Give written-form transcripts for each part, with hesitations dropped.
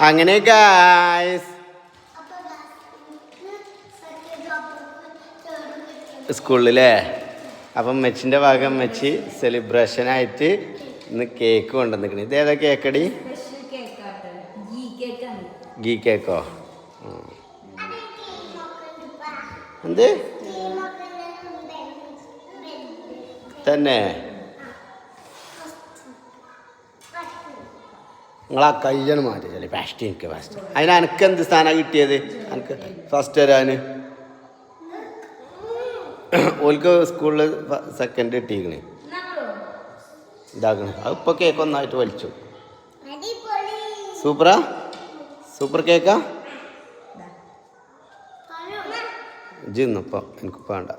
അങ്ങനെ ഗായ്സ് സ്കൂളിലേ അപ്പം മെച്ചിൻ്റെ ഭാഗം വെച്ച് സെലിബ്രേഷനായിട്ട് ഇന്ന് കേക്ക് കൊണ്ടുവന്നിക്കണേ. ഇത് ഏതാ കേക്കടി? ഗീ കേക്കോ? എന്ത് തന്നെ? നിങ്ങളാ കയ്യാണ് മാറ്റി ഫസ്റ്റ്. എനിക്ക് ഫസ്റ്റ് അതിന് എനിക്ക് എന്ത് സ്ഥാനമാണ് കിട്ടിയത്? എനിക്ക് ഫസ്റ്റ് വരാൻ. ഓൾക്ക് സ്കൂളിൽ സെക്കൻഡ് കിട്ടിയിരിക്കണേ. ഇതാക്കണേ അതിപ്പോൾ കേക്ക് ഒന്നായിട്ട് വലിച്ചു. സൂപ്പറാ? സൂപ്പർ കേക്കാ? ജിന്നപ്പോൾ എനിക്ക് വേണ്ട,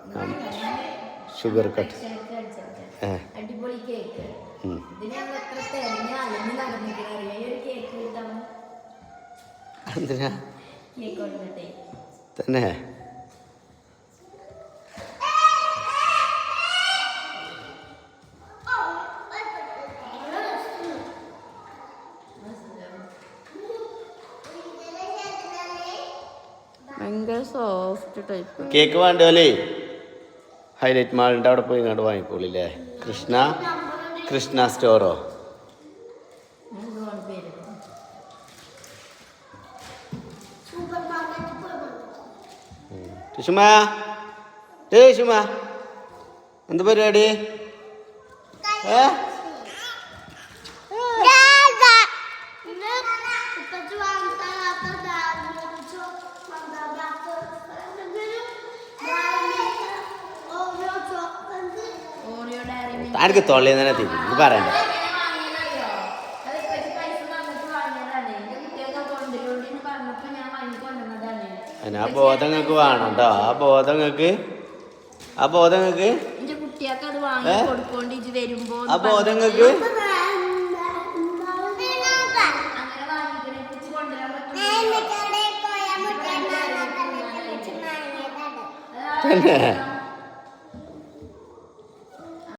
ഷുഗർ കട്ട്. എന്തിനാ തന്നെ? ഭയങ്കര സോഫ്റ്റ് ടൈപ്പ് കേക്ക് വേണ്ടല്ലേ? ഹൈലൈറ്റ് മാളിൻ്റെ അവിടെ പോയി ഇങ്ങോട്ട് വാങ്ങിക്കോളില്ലേ? കൃഷ്ണ സ്റ്റോറോ? ടിഷുമാ ടിഷുമാ എന്ത് പരിപാടി? ആർക്ക് തൊള്ളി തന്നെ തിരിഞ്ഞു പറയണ്ട. ആ ബോധം നിങ്ങൾക്ക് വേണം കേട്ടോ. ആ ബോധം നിങ്ങൾക്ക് ആ ബോധം നിങ്ങൾക്ക് തന്നെ